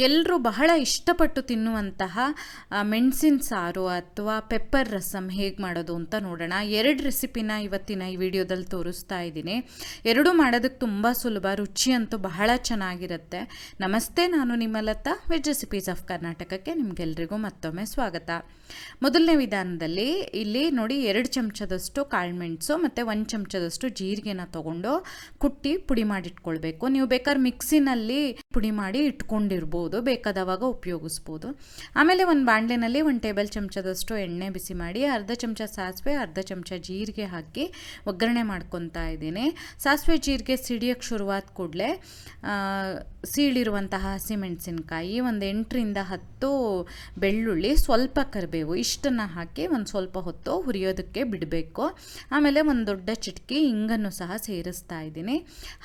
ಎಲ್ಲರೂ ಬಹಳ ಇಷ್ಟಪಟ್ಟು ತಿನ್ನುವಂತಹ ಮೆಣಸಿನ ಸಾರು ಅಥವಾ ಪೆಪ್ಪರ್ ರಸಮ್ ಹೇಗೆ ಮಾಡೋದು ಅಂತ ನೋಡೋಣ. 2 ರೆಸಿಪಿನ ಇವತ್ತಿನ ಈ ವಿಡಿಯೋದಲ್ಲಿ ತೋರಿಸ್ತಾ ಇದ್ದೀನಿ. ಎರಡೂ ಮಾಡೋದಕ್ಕೆ ತುಂಬ ಸುಲಭ, ರುಚಿ ಅಂತೂ ಬಹಳ ಚೆನ್ನಾಗಿರುತ್ತೆ. ನಮಸ್ತೆ, ನಾನು ನಿಮ್ಮ ಲತಾ, ವೆಜ್ ರೆಸಿಪೀಸ್ ಆಫ್ ಕರ್ನಾಟಕಕ್ಕೆ ನಿಮಗೆಲ್ರಿಗೂ ಮತ್ತೊಮ್ಮೆ ಸ್ವಾಗತ. ಮೊದಲನೇ ವಿಧಾನದಲ್ಲಿ ಇಲ್ಲಿ ನೋಡಿ 2 ಚಮಚದಷ್ಟು ಕಾಳುಮೆಣಸು ಮತ್ತು 1 ಚಮಚದಷ್ಟು ಜೀರಿಗೆನ ತೊಗೊಂಡು ಕುಟ್ಟಿ ಪುಡಿ ಮಾಡಿಟ್ಕೊಳ್ಬೇಕು. ನೀವು ಬೇಕಾದ್ರೆ ಮಿಕ್ಸಿನಲ್ಲಿ ಪುಡಿ ಮಾಡಿ ಇಟ್ಕೊಂಡಿರ್ಬೋದು, ಬೇಕಾದವಾಗ ಉಪಯೋಗಿಸ್ಬೋದು. ಆಮೇಲೆ ಒಂದು ಬಾಣಲೆನಲ್ಲಿ 1 ಟೇಬಲ್ ಚಮಚದಷ್ಟು ಎಣ್ಣೆ ಬಿಸಿ ಮಾಡಿ ಅರ್ಧ ಚಮಚ ಸಾಸಿವೆ, ಅರ್ಧ ಚಮಚ ಜೀರಿಗೆ ಹಾಕಿ ಒಗ್ಗರಣೆ ಮಾಡ್ಕೊತಾ ಇದ್ದೀನಿ. ಸಾಸಿವೆ ಜೀರಿಗೆ ಸಿಡಿಯೋಕ್ಕೆ ಶುರುವಾದ ಕೂಡಲೇ ಸೀಳಿರುವಂತಹ ಹಸಿಮೆಣಸಿನ್ಕಾಯಿ, ಒಂದು 8ರಿಂದ 10 ಬೆಳ್ಳುಳ್ಳಿ, ಸ್ವಲ್ಪ ಕರಿಬೇವು ಇಷ್ಟನ್ನು ಹಾಕಿ ಒಂದು ಸ್ವಲ್ಪ ಹೊತ್ತು ಹುರಿಯೋದಕ್ಕೆ ಬಿಡಬೇಕು. ಆಮೇಲೆ ಒಂದು ದೊಡ್ಡ ಚಿಟಕಿ ಇಂಗನ್ನು ಸಹ ಸೇರಿಸ್ತಾ ಇದ್ದೀನಿ.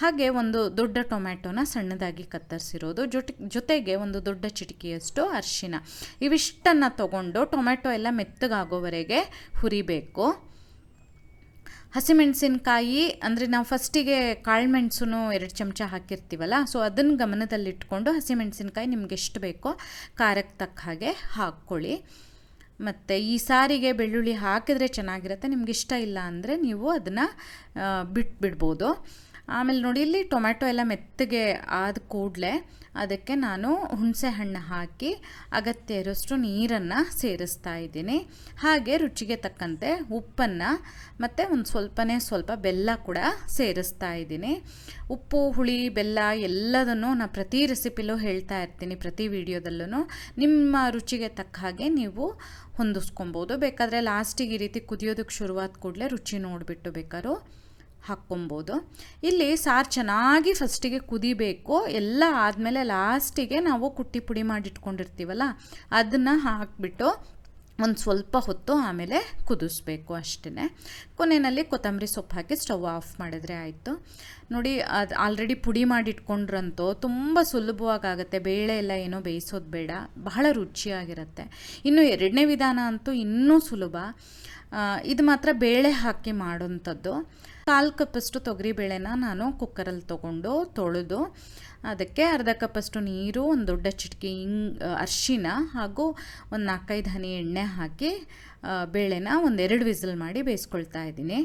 ಹಾಗೆ ಒಂದು ದೊಡ್ಡ ಟೊಮ್ಯಾಟೊನ ಸಣ್ಣದಾಗಿ ಕತ್ತರಿಸಿರೋದು, ಜೊತೆಗೆ ಒಂದು ದೊಡ್ಡ ಚಿಟಕಿಯಷ್ಟು ಅರಿಶಿನ, ಇವಿಷ್ಟನ್ನು ತಗೊಂಡು ಟೊಮ್ಯಾಟೊ ಎಲ್ಲ ಮೆತ್ತಗಾಗೋವರೆಗೆ ಹುರಿಬೇಕು. ಹಸಿಮೆಣಸಿನ್ಕಾಯಿ ಅಂದರೆ ನಾವು ಫಸ್ಟಿಗೆ ಕಾಳುಮೆಣಸು 2 ಚಮಚ ಹಾಕಿರ್ತೀವಲ್ಲ, ಸೊ ಅದನ್ನು ಗಮನದಲ್ಲಿಟ್ಕೊಂಡು ಹಸಿಮೆಣಸಿನ್ಕಾಯಿ ನಿಮ್ಗೆ ಎಷ್ಟು ಬೇಕೋ ಖಾರಕ್ಕೆ ತಕ್ಕ ಹಾಗೆ ಹಾಕ್ಕೊಳ್ಳಿ. ಮತ್ತು ಈ ಸಾರಿಗೆ ಬೆಳ್ಳುಳ್ಳಿ ಹಾಕಿದ್ರೆ ಚೆನ್ನಾಗಿರುತ್ತೆ, ನಿಮ್ಗೆ ಇಷ್ಟ ಇಲ್ಲ ಅಂದರೆ ನೀವು ಅದನ್ನು ಬಿಟ್ಬಿಡ್ಬೋದು. ಆಮೇಲೆ ನೋಡಿ, ಇಲ್ಲಿ ಟೊಮ್ಯಾಟೊ ಎಲ್ಲ ಮೆತ್ತಗೆ ಆದ ಕೂಡಲೇ ಅದಕ್ಕೆ ನಾನು ಹುಣಸೆ ಹಣ್ಣು ಹಾಕಿ ಅಗತ್ಯ ಇರೋಷ್ಟು ನೀರನ್ನು ಸೇರಿಸ್ತಾ ಇದ್ದೀನಿ. ಹಾಗೆ ರುಚಿಗೆ ತಕ್ಕಂತೆ ಉಪ್ಪನ್ನು ಮತ್ತು ಒಂದು ಸ್ವಲ್ಪ ಬೆಲ್ಲ ಕೂಡ ಸೇರಿಸ್ತಾ ಇದ್ದೀನಿ. ಉಪ್ಪು, ಹುಳಿ, ಬೆಲ್ಲ ಎಲ್ಲದನ್ನು ನಾನು ಪ್ರತಿ ರೆಸಿಪಿಲೂ ಹೇಳ್ತಾ ಇರ್ತೀನಿ, ಪ್ರತಿ ವಿಡಿಯೋದಲ್ಲೂ ನಿಮ್ಮ ರುಚಿಗೆ ತಕ್ಕ ಹಾಗೆ ನೀವು ಹೊಂದಿಸ್ಕೊಬೋದು. ಬೇಕಾದರೆ ಲಾಸ್ಟಿಗೆ ಈ ರೀತಿ ಕುದಿಯೋದಕ್ಕೆ ಶುರುವಾದ ಕೂಡಲೇ ರುಚಿ ನೋಡಿಬಿಟ್ಟು ಬೇಕಾದ್ರೂ ಹಾಕ್ಕೊಬೋದು. ಇಲ್ಲಿ ಸಾರು ಚೆನ್ನಾಗಿ ಫಸ್ಟಿಗೆ ಕುದಿಬೇಕು. ಎಲ್ಲ ಆದಮೇಲೆ ಲಾಸ್ಟಿಗೆ ನಾವು ಕುಟ್ಟಿ ಪುಡಿ ಮಾಡಿಟ್ಕೊಂಡಿರ್ತೀವಲ್ಲ ಅದನ್ನು ಹಾಕಿಬಿಟ್ಟು ಒಂದು ಸ್ವಲ್ಪ ಹೊತ್ತು ಆಮೇಲೆ ಕುದಿಸ್ಬೇಕು ಅಷ್ಟೇ. ಕೊನೆಯಲ್ಲಿ ಕೊತ್ತಂಬರಿ ಸೊಪ್ಪು ಹಾಕಿ ಸ್ಟವ್ ಆಫ್ ಮಾಡಿದ್ರೆ ಆಯಿತು. ನೋಡಿ, ಅದು ಆಲ್ರೆಡಿ ಪುಡಿ ಮಾಡಿಟ್ಕೊಂಡ್ರಂತೂ ತುಂಬ ಸುಲಭವಾಗುತ್ತೆ. ಬೇಳೆ ಎಲ್ಲ ಏನೋ ಬೇಯಿಸೋದು ಬೇಡ, ಬಹಳ ರುಚಿಯಾಗಿರುತ್ತೆ. ಇನ್ನು 2ನೇ ವಿಧಾನ ಅಂತೂ ಇನ್ನೂ ಸುಲಭ. ಇದು ಮಾತ್ರ ಬೇಳೆ ಹಾಕಿ ಮಾಡೋಂಥದ್ದು. 1/4 ಕಪ್ಪಷ್ಟು ತೊಗರಿಬೇಳೆನ ನಾನು ಕುಕ್ಕರಲ್ಲಿ ತೊಳೆದು ಅದಕ್ಕೆ ಅರ್ಧ ಕಪ್ಪಷ್ಟು ನೀರು, ಒಂದು ದೊಡ್ಡ ಚಿಟಕಿ ಅರಿಶಿನ ಹಾಗೂ ಒಂದು 4-5 ಹನಿ ಎಣ್ಣೆ ಹಾಕಿ ಬೇಳೆನ ಒಂದು 2 ವಿಸಿಲ್ ಮಾಡಿ ಬೇಯಿಸ್ಕೊಳ್ತಾ ಇದ್ದೀನಿ.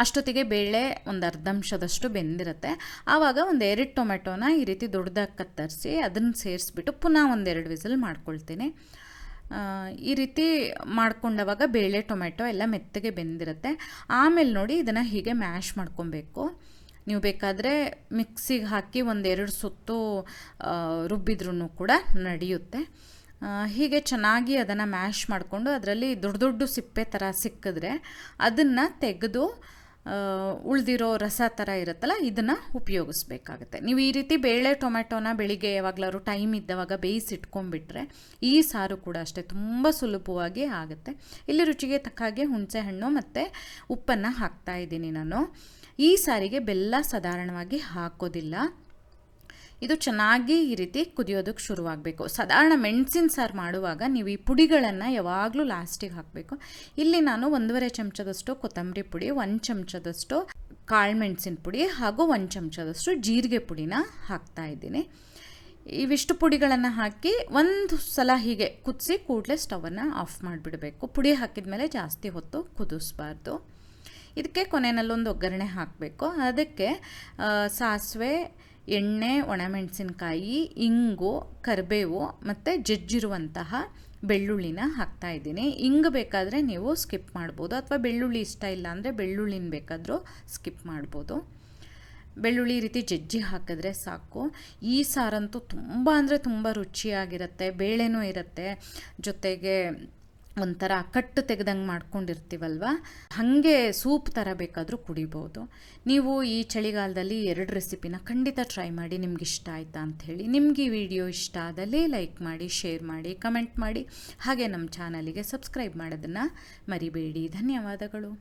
ಅಷ್ಟೊತ್ತಿಗೆ ಬೇಳೆ ಒಂದು ಅರ್ಧ ಅಂಶದಷ್ಟು ಬೆಂದಿರುತ್ತೆ. ಆವಾಗ ಒಂದು 2 ಟೊಮೆಟೊನ ಈ ರೀತಿ ದೊಡ್ಡದಾಗಿ ಕತ್ತರಿಸಿ ಅದನ್ನು ಸೇರಿಸ್ಬಿಟ್ಟು ಪುನಃ ಒಂದು 2 ವಿಸಿಲ್ ಮಾಡ್ಕೊಳ್ತೀನಿ. ಈ ರೀತಿ ಮಾಡ್ಕೊಂಡವಾಗ ಬೇಳೆ ಟೊಮೆಟೊ ಎಲ್ಲ ಮೆತ್ತಗೆ ಬೆಂದಿರುತ್ತೆ. ಆಮೇಲೆ ನೋಡಿ, ಇದನ್ನು ಹೀಗೆ ಮ್ಯಾಶ್ ಮಾಡ್ಕೊಬೇಕು. ನೀವು ಬೇಕಾದರೆ ಮಿಕ್ಸಿಗೆ ಹಾಕಿ 1-2 ಸುತ್ತು ರುಬ್ಬಿದ್ರೂ ಕೂಡ ನಡೆಯುತ್ತೆ. ಹೀಗೆ ಚೆನ್ನಾಗಿ ಅದನ್ನು ಮ್ಯಾಶ್ ಮಾಡಿಕೊಂಡು ಅದರಲ್ಲಿ ದೊಡ್ಡ ಸಿಪ್ಪೆ ಥರ ಸಿಕ್ಕಿದ್ರೆ ಅದನ್ನು ತೆಗೆದು ಉಳಿದಿರೋ ರಸ ಥರ ಇರುತ್ತಲ್ಲ ಇದನ್ನು ಉಪಯೋಗಿಸ್ಬೇಕಾಗತ್ತೆ. ನೀವು ಈ ರೀತಿ ಬೇಳೆ ಟೊಮೆಟೊನ ಬೆಳಿಗ್ಗೆ ಯಾವಾಗಲಾದ್ರು ಟೈಮ್ ಇದ್ದವಾಗ ಬೇಯಿಸಿಟ್ಕೊಂಡ್ಬಿಟ್ರೆ ಈ ಸಾರು ಕೂಡ ಅಷ್ಟೇ ತುಂಬ ಸುಲಭವಾಗಿ ಆಗುತ್ತೆ. ಇಲ್ಲಿ ರುಚಿಗೆ ತಕ್ಕ ಹಾಗೆ ಹುಣಸೆ ಹಣ್ಣು ಮತ್ತು ಉಪ್ಪನ್ನು ಹಾಕ್ತಾ ಇದ್ದೀನಿ ನಾನು. ಈ ಸಾರಿಗೆ ಬೆಲ್ಲ ಸಾಧಾರಣವಾಗಿ ಹಾಕೋದಿಲ್ಲ. ಇದು ಚೆನ್ನಾಗಿ ಈ ರೀತಿ ಕುದಿಯೋದಕ್ಕೆ ಶುರುವಾಗಬೇಕು. ಸಾಧಾರಣ ಮೆಣಸಿನ ಸಾರು ಮಾಡುವಾಗ ನೀವು ಈ ಪುಡಿಗಳನ್ನು ಯಾವಾಗಲೂ ಲಾಸ್ಟಿಗೆ ಹಾಕಬೇಕು. ಇಲ್ಲಿ ನಾನು 1.5 ಚಮಚದಷ್ಟು ಕೊತ್ತಂಬರಿ ಪುಡಿ, 1 ಚಮಚದಷ್ಟು ಕಾಳುಮೆಣಸಿನ ಪುಡಿ ಹಾಗೂ 1 ಚಮಚದಷ್ಟು ಜೀರಿಗೆ ಪುಡಿನ ಹಾಕ್ತಾ ಇದ್ದೀನಿ. ಇವಿಷ್ಟು ಪುಡಿಗಳನ್ನು ಹಾಕಿ ಒಂದು ಸಲ ಹೀಗೆ ಕುದಿಸಿ ಕೂಡಲೇ ಸ್ಟವನ್ನು ಆಫ್ ಮಾಡಿಬಿಡಬೇಕು. ಪುಡಿ ಹಾಕಿದ ಮೇಲೆ ಜಾಸ್ತಿ ಹೊತ್ತು ಕುದಿಸ್ಬಾರ್ದು. ಇದಕ್ಕೆ ಕೊನೆಯಲ್ಲೊಂದು ಒಗ್ಗರಣೆ ಹಾಕಬೇಕು. ಅದಕ್ಕೆ ಸಾಸಿವೆ, ಎಣ್ಣೆ, ಒಣಮೆಣಸಿನ್ಕಾಯಿ, ಇಂಗು, ಕರಿಬೇವು ಮತ್ತು ಜಜ್ಜಿರುವಂತಹ ಬೆಳ್ಳುಳ್ಳಿನ ಹಾಕ್ತಾ ಇದ್ದೀನಿ. ಇಂಗು ಬೇಕಾದರೆ ನೀವು ಸ್ಕಿಪ್ ಮಾಡ್ಬೋದು, ಅಥವಾ ಬೆಳ್ಳುಳ್ಳಿ ಇಷ್ಟ ಇಲ್ಲ ಅಂದರೆ ಬೆಳ್ಳುಳ್ಳಿನ ಬೇಕಾದರೂ ಸ್ಕಿಪ್ ಮಾಡ್ಬೋದು. ಬೆಳ್ಳುಳ್ಳಿ ಈ ರೀತಿ ಜಜ್ಜಿ ಹಾಕಿದ್ರೆ ಸಾಕು. ಈ ಸಾರಂತೂ ತುಂಬ ಅಂದರೆ ತುಂಬ ರುಚಿಯಾಗಿರುತ್ತೆ. ಬೇಳೆನೂ ಇರುತ್ತೆ, ಜೊತೆಗೆ ಒಂಥರ ಕಟ್ಟು ತೆಗೆದಂಗೆ ಮಾಡ್ಕೊಂಡಿರ್ತೀವಲ್ವ, ಹಾಗೆ ಸೂಪ್ ಥರ ಬೇಕಾದರೂ ಕುಡಿಬೋದು. ನೀವು ಈ ಚಳಿಗಾಲದಲ್ಲಿ 2 ರೆಸಿಪಿನ ಖಂಡಿತ ಟ್ರೈ ಮಾಡಿ. ನಿಮ್ಗೆ ಇಷ್ಟ ಆಯಿತಾ ಅಂಥೇಳಿ. ನಿಮ್ಗೆ ಈ ವಿಡಿಯೋ ಇಷ್ಟ ಆದಲ್ಲಿ ಲೈಕ್ ಮಾಡಿ, ಶೇರ್ ಮಾಡಿ, ಕಮೆಂಟ್ ಮಾಡಿ, ಹಾಗೆ ನಮ್ಮ ಚಾನಲಿಗೆ ಸಬ್ಸ್ಕ್ರೈಬ್ ಮಾಡೋದನ್ನು ಮರಿಬೇಡಿ. ಧನ್ಯವಾದಗಳು.